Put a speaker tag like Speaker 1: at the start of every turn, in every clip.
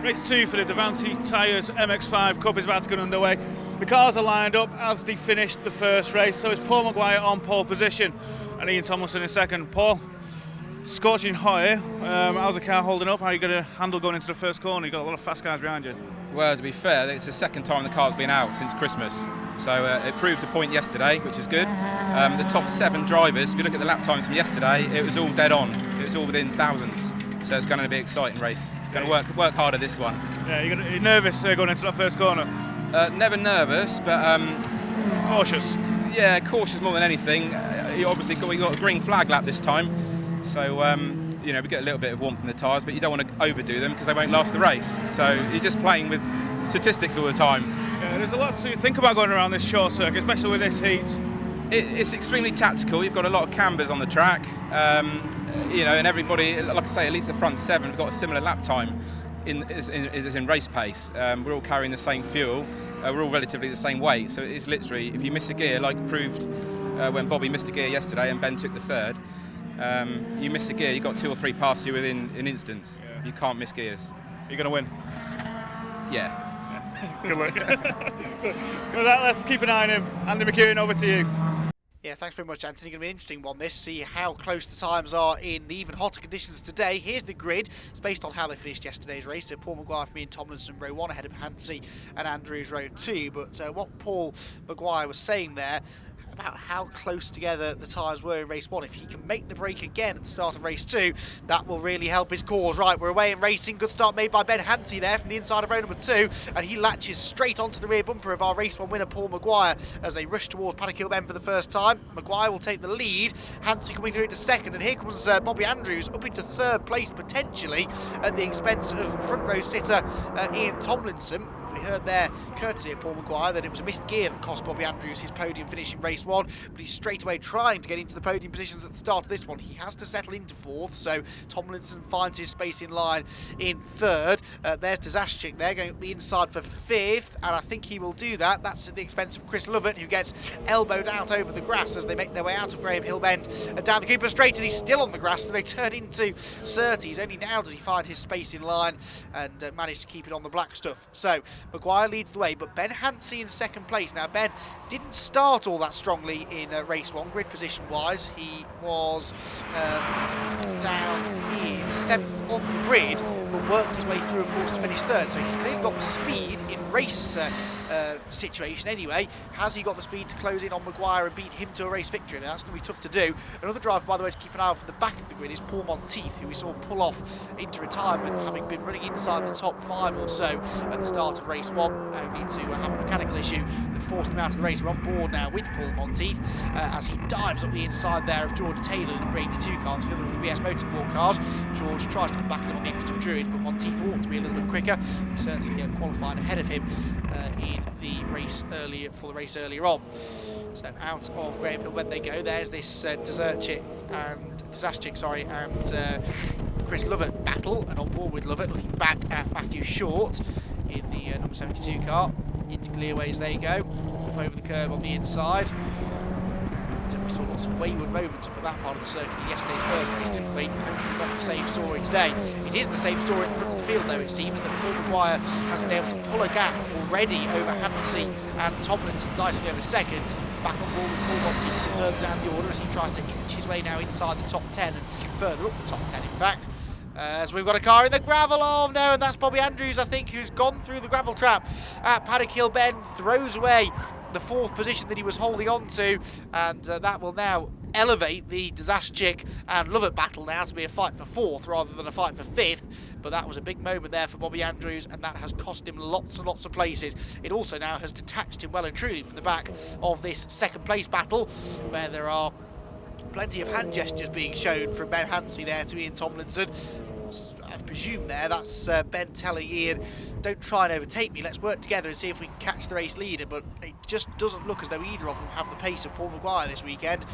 Speaker 1: Race 2 for the Davanti Tyres MX-5 Cup is about to get underway. The cars are lined up as they finished the first race, so it's Paul Maguire on pole position and Ian Tomlinson in second. Paul, scorching hot here. How's the car holding up? How are you going to handle going into the first corner? You've got a lot of fast cars behind you.
Speaker 2: Well, to be fair, it's the second time the car's been out since Christmas, so it proved a point yesterday, which is good. The top 7 drivers, if you look at the lap times from yesterday, it was all dead on. It was all within thousands, so it's going to be an exciting race. It's going to work harder this one.
Speaker 1: Yeah, you're nervous going into that first corner?
Speaker 2: Never nervous, but
Speaker 1: cautious.
Speaker 2: Yeah, cautious more than anything. You obviously got a green flag lap this time, so you know, we get a little bit of warmth from the tyres, but you don't want to overdo them because they won't last the race. So you're just playing with statistics all the time.
Speaker 1: Yeah, there's a lot to think about going around this short circuit, especially with this heat.
Speaker 2: It's extremely tactical. You've got a lot of cambers on the track, you know, and everybody, like I say, at least the front 7 have got a similar lap time in race pace. We're all carrying the same fuel. We're all relatively the same weight, so it's literally, if you miss a gear, like proved when Bobby missed a gear yesterday and Ben took the third, you miss a gear, you've got 2 or 3 past you within an instant. Yeah. You can't miss gears.
Speaker 1: You're going to win?
Speaker 2: Yeah.
Speaker 1: Good work. With that, let's keep an eye on him. Andy McEwen, over to you.
Speaker 3: Yeah, thanks very much, Anthony. Going to be an interesting one, this. See how close the times are in the even hotter conditions today. Here's the grid. It's based on how they finished yesterday's race. So Paul Maguire for me and Tomlinson row 1 ahead of Hansey and Andrews row 2. But what Paul Maguire was saying there about how close together the tyres were in race 1. If he can make the break again at the start of race 2, that will really help his cause. Right, we're away in racing. Good start made by Ben Hansey there from the inside of row number 2, and he latches straight onto the rear bumper of our race 1 winner Paul Maguire as they rush towards Paddock Hill Bend for the first time. Maguire will take the lead. Hansey coming through into second, and here comes Bobby Andrews up into third place potentially at the expense of front row sitter Ian Tomlinson. We heard there, courtesy of Paul Maguire, that it was a missed gear that cost Bobby Andrews his podium finish in race 1, but he's straight away trying to get into the podium positions at the start of this one. He has to settle into 4th, so Tomlinson finds his space in line in 3rd. There's Dazashchik there, going up the inside for 5th, and I think he will do that. That's at the expense of Chris Lovett, who gets elbowed out over the grass as they make their way out of Graham Hill Bend and down the Cooper Straight, and he's still on the grass, so they turn into Surtees. Only now does he find his space in line and manage to keep it on the black stuff. So Maguire leads the way, but Ben Hansey in 2nd place. Now, Ben didn't start all that strongly in race 1, grid position wise. He was down in 7th on the grid, but worked his way through, of course, to finish 3rd. So he's clearly got the speed in race situation anyway. Has he got the speed to close in on Maguire and beat him to a race victory? Now, that's going to be tough to do. Another driver, by the way, to keep an eye out for the back of the grid is Paul Monteith, who we saw pull off into retirement, having been running inside the top 5 or so at the start of race 1, only to have a mechanical issue that forced him out of the race. We're on board now with Paul Monteith as he dives up the inside there of George Taylor in the 82 car, the other of the BS Motorsport cars. George tries to come back a little on the extra Druid, but Monteith ought to be a little bit quicker. He certainly qualified ahead of him in the race earlier on. So out of Graham Hill when they go, there's this Dazashchik and Chris Lovett battle, and on board with Lovett, looking back at Matthew Short in the number 72 car. Into clearways they go, up over the curve on the inside. And we saw lots of wayward moments up at that part of the circuit in yesterday's first race, didn't we? Not the same story today. It is the same story at the front of the field, though. It seems that Paul Maguire has been able to pull a gap already over Hansey and Tomlinson, dicing over 2nd. Back on board with Paul Monteith further down the order as he tries to inch his way now inside the top 10 and further up the top 10, in fact. As we've got a car in the gravel, oh no, and that's Bobby Andrews, I think, who's gone through the gravel trap at Paddock Hill Bend, throws away the 4th position that he was holding on to, and that will now elevate the Dazashchik and Lovett battle now to be a fight for 4th rather than a fight for 5th. But that was a big moment there for Bobby Andrews, and that has cost him lots and lots of places. It also now has detached him well and truly from the back of this 2nd place battle, where there are plenty of hand gestures being shown from Ben Hansey there to Ian Tomlinson. I presume that's Ben telling Ian, don't try and overtake me, let's work together and see if we can catch the race leader. But it just doesn't look as though either of them have the pace of Paul Maguire this weekend.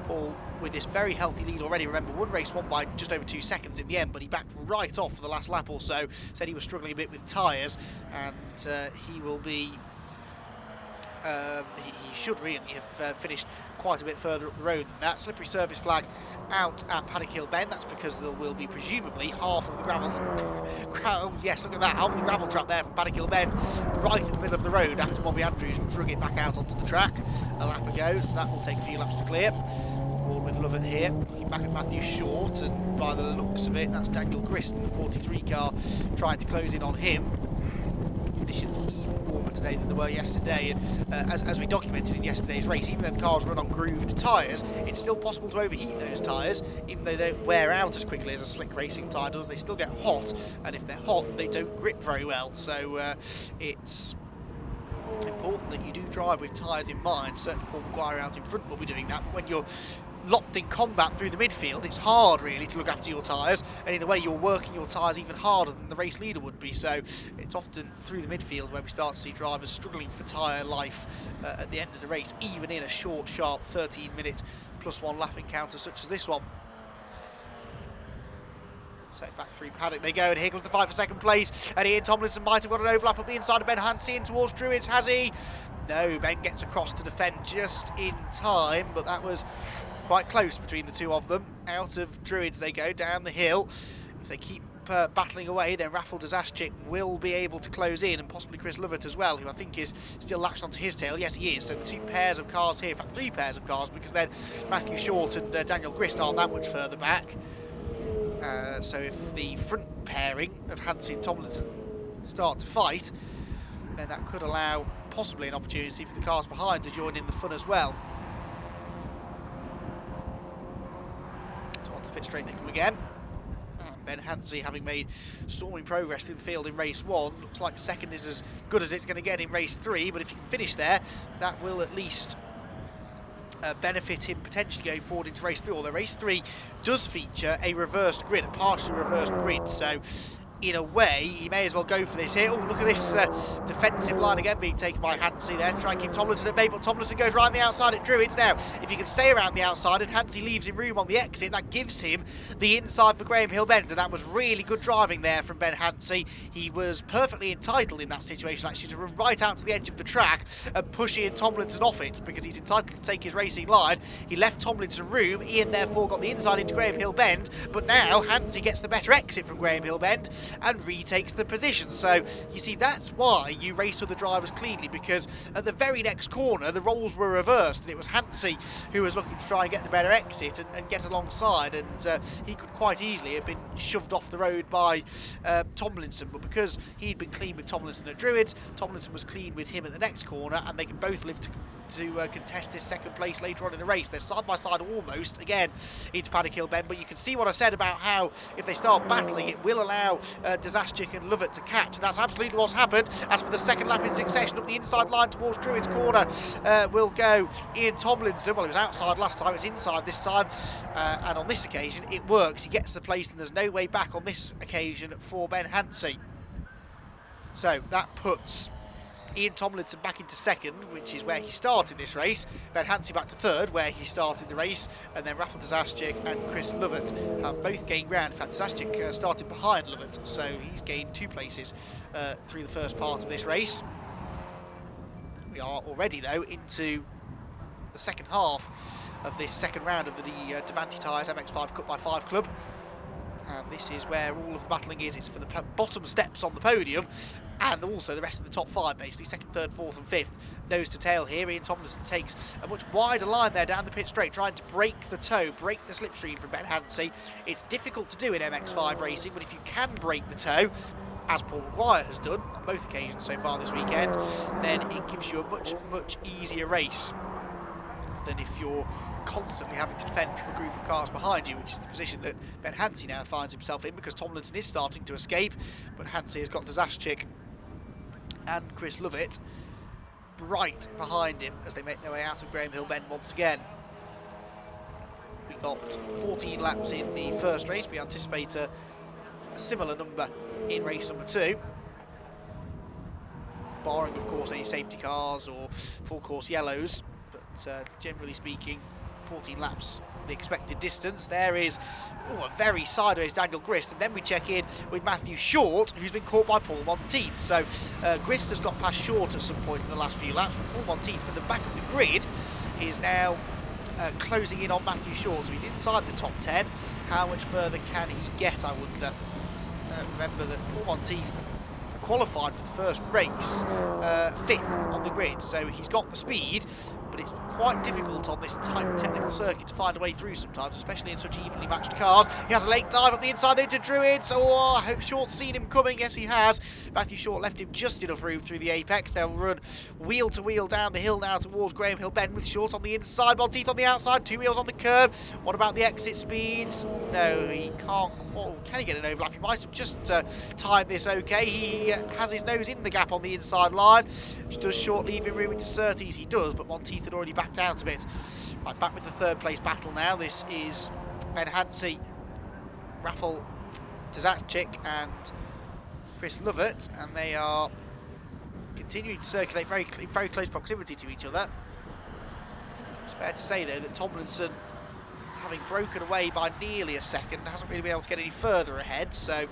Speaker 3: Paul with this very healthy lead already. Remember, won race 1 by just over 2 seconds in the end, but he backed right off for the last lap or so. Said he was struggling a bit with tyres, and he will be he should really have finished quite a bit further up the road than that. Slippery surface flag out at Paddock Hill Bend. That's because there will be presumably half of the gravel. Yes, look at that, half of the gravel trap there from Paddock Hill Bend, right in the middle of the road after Bobby Andrews drug it back out onto the track a lap ago. So that will take a few laps to clear. All with Lovett here, looking back at Matthew Short, and by the looks of it, that's Daniel Grist in the 43 car trying to close in on him. Conditions even warmer today than they were yesterday, and as we documented in yesterday's race, even though the cars run on grooved tyres, it's still possible to overheat those tyres. Even though they don't wear out as quickly as a slick racing tyre does, they still get hot, and if they're hot, they don't grip very well. So it's important that you do drive with tyres in mind. Certainly Paul Maguire out in front will be doing that, but when you're locked in combat through the midfield, it's hard really to look after your tyres, and in a way you're working your tyres even harder than the race leader would be. So it's often through the midfield where we start to see drivers struggling for tyre life at the end of the race, even in a short, sharp 13-minute +1 lap encounter such as this one. So back through Paddock they go, and here comes the fight for second place, and Ian Tomlinson might have got an overlap up the inside of Ben Hansie in towards Druids, has he? No, Ben gets across to defend just in time, but that was quite close between the two of them. Out of Druids they go, down the hill. If they keep battling away, then Rafał Dazaschik will be able to close in, and possibly Chris Lovett as well, who I think is still latched onto his tail. Yes, he is. So the two pairs of cars here, in fact 3 pairs of cars, because then Matthew Short and Daniel Grist aren't that much further back. So if the front pairing of Hansie and Tomlinson start to fight, then that could allow possibly an opportunity for the cars behind to join in the fun as well. So onto the pit straight they come again. And Ben Hansie, having made storming progress through the field in race 1, looks like second is as good as it's going to get in race 3, but if you can finish there, that will at least benefit him potentially going forward into race 3, although race 3 does feature a reversed grid, a partially reversed grid, so in a way he may as well go for this here. Oh, look at this defensive line again being taken by Hansie there to try and keep Tomlinson at bay, but Tomlinson goes right on the outside at Druids. Now if he can stay around the outside and Hansie leaves him room on the exit, that gives him the inside for Graham Hill Bend, and that was really good driving there from Ben Hansie. He was perfectly entitled in that situation actually to run right out to the edge of the track and push Ian Tomlinson off it, because he's entitled to take his racing line. He left Tomlinson room, Ian therefore got the inside into Graham Hill Bend, but now Hansie gets the better exit from Graham Hill Bend and retakes the position. So you see, that's why you race other drivers cleanly, because at the very next corner the roles were reversed, and it was Hansie who was looking to try and get the better exit and get alongside, and he could quite easily have been shoved off the road by Tomlinson, but because he'd been clean with Tomlinson at Druids, Tomlinson was clean with him at the next corner, and they can both live to contest this second place later on in the race. They're side by side almost again into Paddock Hill Bend, but you can see what I said about how if they start battling it will allow Dazaschik and Lovett to catch, and that's absolutely what's happened. As for the second lap in succession up the inside line towards Druids corner will go Ian Tomlinson. Well, it was outside last time, it's inside this time, and on this occasion it works. He gets the place and there's no way back on this occasion for Ben Hansie. So that puts Ian Tomlinson back into second, which is where he started this race. Ben Hansie back to third, where he started the race, and then Rafał Dazaschik and Chris Lovett have both gained ground. In fact, Dazaschik started behind Lovett, so he's gained 2 places through the first part of this race. We are already, though, into the second half of this second round of the Davanti Tyres MX-5 Cup by 5 Club. And this is where all of the battling is. It's for the bottom steps on the podium, and also the rest of the top 5, basically second, third, fourth and fifth, nose to tail here. Ian Tomlinson takes a much wider line there down the pit straight, trying to break the toe, break the slipstream from Ben Hansie. It's difficult to do in MX-5 racing, but if you can break the toe, as Paul Maguire has done on both occasions so far this weekend, then it gives you a much, much easier race than if you're constantly having to defend from a group of cars behind you, which is the position that Ben Hansie now finds himself in, because Tomlinson is starting to escape, but Hansie has got Dazaschik and Chris Lovett right behind him as they make their way out of Graham Hill Bend once again. We got 14 laps in the first race. We anticipate a similar number in race number 2, barring of course any safety cars or full course yellows, but generally speaking 14 laps the expected distance. There is a very sideways Daniel Grist, and then we check in with Matthew Short, who's been caught by Paul Monteith. So Grist has got past Short at some point in the last few laps, but Paul Monteith from the back of the grid is now closing in on Matthew Short, so he's inside the top 10. How much further can he get, I wonder? Remember that Paul Monteith qualified for the first race 5th on the grid, so he's got the speed, but it's quite difficult on this tight technical circuit to find a way through sometimes, especially in such evenly matched cars. He has a late dive up the inside into Druids. Oh, I hope Short's seen him coming. Yes, he has. Matthew Short left him just enough room through the apex. They'll run wheel to wheel down the hill now towards Graham Hill Bend with Short on the inside, Monteith on the outside, 2 wheels on the curb. What about the exit speeds? No, he can't. Oh, can he get an overlap? He might have just timed this okay. He has his nose in the gap on the inside line. Does Short leave him room into Surtees? He does, but Monteith had already backed out of it. Right, back with the third place battle now. This is Ben Hansey, Rafał Dzaschik and Chris Lovett, and they are continuing to circulate in very close proximity to each other. It's fair to say though that Tomlinson, having broken away by nearly a second, hasn't really been able to get any further ahead, so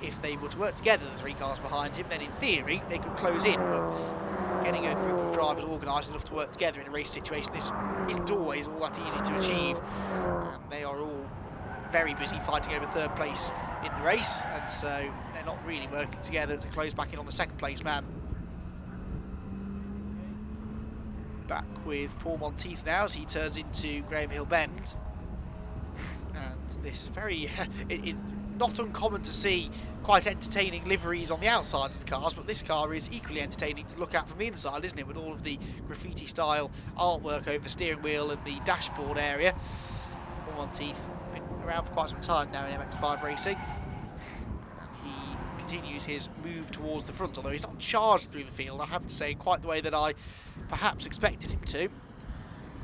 Speaker 3: if they were to work together, the 3 cars behind him, then in theory they could close in, but getting a group of drivers organised enough to work together in a race situation, this isn't always all that easy to achieve, and they are all very busy fighting over third place in the race, and so they're not really working together to close back in on the second place man. Back with Paul Monteith now as he turns into Graham Hill Bend. And this very, it's not uncommon to see quite entertaining liveries on the outsides of the cars, but this car is equally entertaining to look at from the inside, isn't it, with all of the graffiti style artwork over the steering wheel and the dashboard area. Paul Monteith, been around for quite some time now in MX-5 racing, and he continues his move towards the front, although he's not charged through the field, I have to say, quite the way that I perhaps expected him to.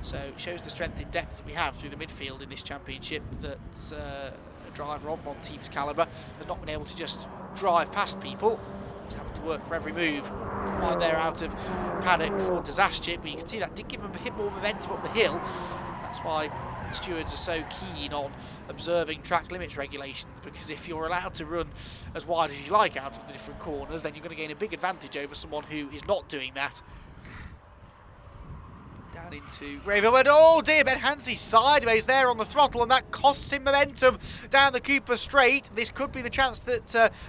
Speaker 3: So it shows the strength in depth that we have through the midfield in this championship, that a driver of Monteith's calibre has not been able to just drive past people. He's having to work for every move. Right there out of paddock for Dzaschik, but you can see that did give him a bit more momentum up the hill. That's why the stewards are so keen on observing track limits regulations, because if you're allowed to run as wide as you like out of the different corners, then you're going to gain a big advantage over someone who is not doing that. Down into Graham. Oh dear, Ben Hansey sideways there on the throttle, and that costs him momentum down the Cooper straight. This could be the chance that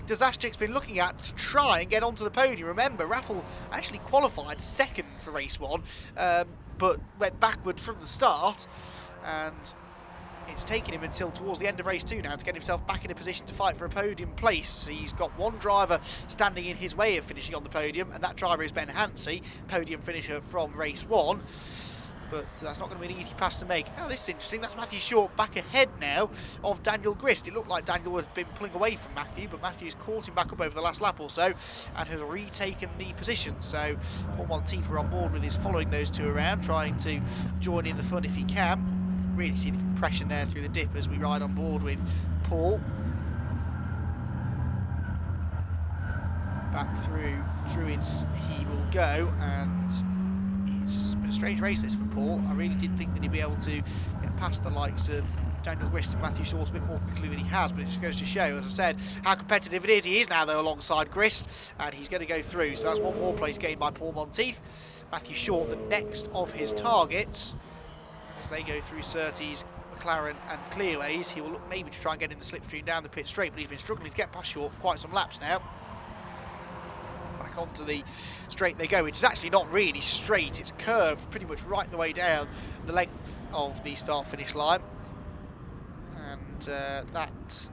Speaker 3: Dzaschik's been looking at to try and get onto the podium. Remember, Rafał actually qualified second for race 1, but went backward from the start, and it's taken him until towards the end of race 2 now to get himself back in a position to fight for a podium place. He's got one driver standing in his way of finishing on the podium, and that driver is Ben Hansey, podium finisher from race 1. But that's not going to be an easy pass to make. Oh, this is interesting. That's Matthew Short back ahead now of Daniel Grist. It looked like Daniel had been pulling away from Matthew, but Matthew's caught him back up over the last lap or so and has retaken the position. So Paul Monteith were on board with his following those two around, trying to join in the fun if he can. Really see the compression there through the dip as we ride on board with Paul. Back through Druids he will go, and it's been a strange race this for Paul. I really did think that he'd be able to get past the likes of Daniel Grist and Matthew Short a bit more quickly than he has, but it just goes to show, as I said, how competitive it is. He is now though alongside Grist, and he's going to go through, so that's one more place gained by Paul Monteith. Matthew Short, the next of his targets. As they go through Surtees, McLaren and Clearways, he will look maybe to try and get in the slipstream down the pit straight, but he's been struggling to get past Short for quite some laps now. Back onto the straight they go, which is actually not really straight, it's curved pretty much right the way down the length of the start-finish line. And that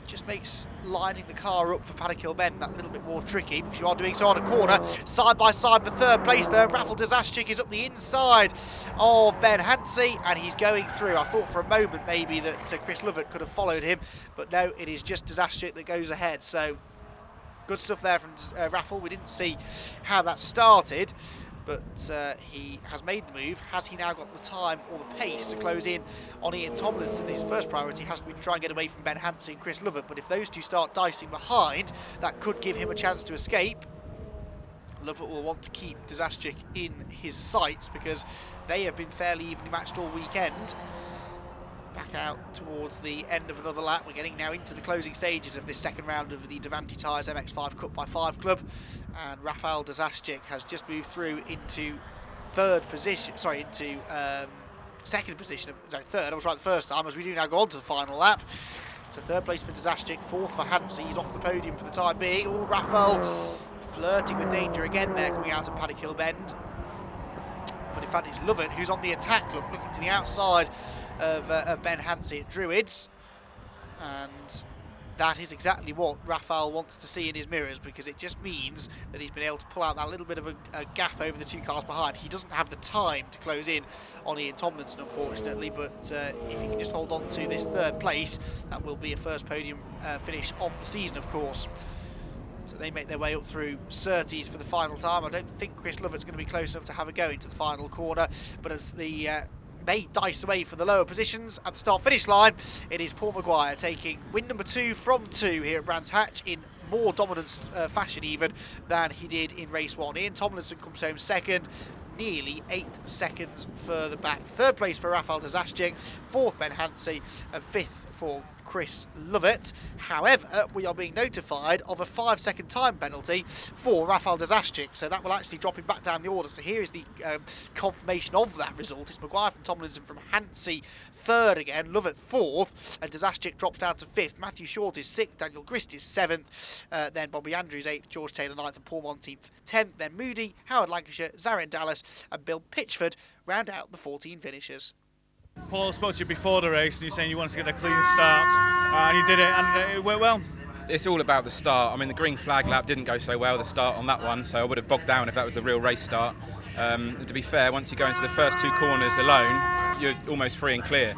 Speaker 3: just makes lining the car up for Paddock Hill Bend that little bit more tricky, because you are doing so on a corner. Side by side for third place there, Rafał Dzaschik is up the inside of Ben Hansey, and he's going through. I thought for a moment maybe that Chris Lovett could have followed him, but no, it is just Dzaschik that goes ahead. So good stuff there from Rafał. We didn't see how that started, but he has made the move. Has he now got the time or the pace to close in on Ian Tomlinson? His first priority has to be to try and get away from Ben Hansey and Chris Lovett, but if those two start dicing behind, that could give him a chance to escape. Lovett will want to keep Dzaschik in his sights because they have been fairly evenly matched all weekend. Back out towards the end of another lap. We're getting now into the closing stages of this second round of the Davanti Tyres MX-5 Cup by 5 Club, and Rafał Dzaschik has just moved through into third position, sorry, into second position, no, third, I was right the first time, as we do now go on to the final lap. So third place for Dazashchik, fourth for Hansi, he's off the podium for the time being. Oh, Rafael flirting with danger again there, coming out of Paddock Hill Bend. But in fact it's Lovett who's on the attack, looking to the outside of Ben Hansi at Druids. And that is exactly what Rafael wants to see in his mirrors, because it just means that he's been able to pull out that little bit of a gap over the 2 cars behind. He doesn't have the time to close in on Ian Tomlinson, unfortunately, but if he can just hold on to this third place, that will be a first podium finish of the season, of course. So they make their way up through Surtees for the final time. I don't think Chris Lovett's going to be close enough to have a go into the final corner, but as the they dice away for the lower positions at the start-finish line, it is Paul Maguire taking win number 2 from 2 here at Brands Hatch in more dominant fashion even than he did in race 1. Ian Tomlinson comes home second, nearly 8 seconds further back. Third place for Rafael Dazashchik, fourth Ben Hansi, and fifth for Chris Lovett. However, we are being notified of a 5-second time penalty for Rafael Dazashchik, so that will actually drop him back down the order. So here is the confirmation of that result. It's Maguire from Tomlinson from Hansi third again, Lovett fourth, and Dazashchik drops down to fifth. Matthew Short is sixth, Daniel Grist is seventh, then Bobby Andrews eighth, George Taylor ninth, and Paul Monteith 10th. Then Moody, Howard Lancashire, Zarin Dallas, and Bill Pitchford round out the 14 finishers.
Speaker 1: Paul spoke to you before the race and you're saying you wanted to get a clean start, and you did it, and it went well.
Speaker 2: It's all about the start. I mean, the green flag lap didn't go so well, the start on that one, so I would have bogged down if that was the real race start. To be fair, once you go into the first 2 corners alone, you're almost free and clear.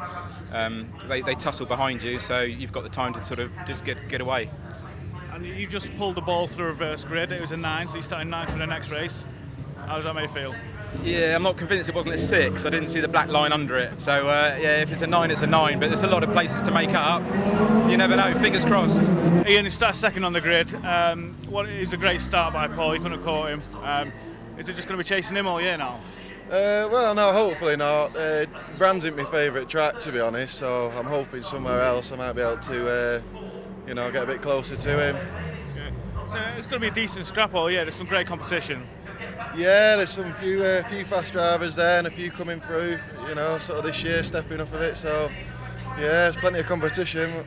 Speaker 2: They tussle behind you, so you've got the time to sort of just get away.
Speaker 1: And you just pulled the ball through reverse grid. It was a 9, so you started 9 for the next race. How does that make you feel?
Speaker 2: Yeah, I'm not convinced it wasn't a 6. I didn't see the black line under it. So yeah, if it's a 9, it's a 9. But there's a lot of places to make up. You never know. Fingers crossed.
Speaker 1: Ian starts second on the grid. It was a great start by Paul. You couldn't have caught him. Is it just going to be chasing him all year now?
Speaker 4: Well, no, hopefully not. Brands isn't my favourite track, to be honest. So I'm hoping somewhere else I might be able to, get a bit closer to him.
Speaker 1: Yeah. So it's going to be a decent scrap all year. There's some great competition.
Speaker 4: Yeah, there's some few fast drivers there and a few coming through, sort of this year stepping up a bit. So yeah, there's plenty of competition.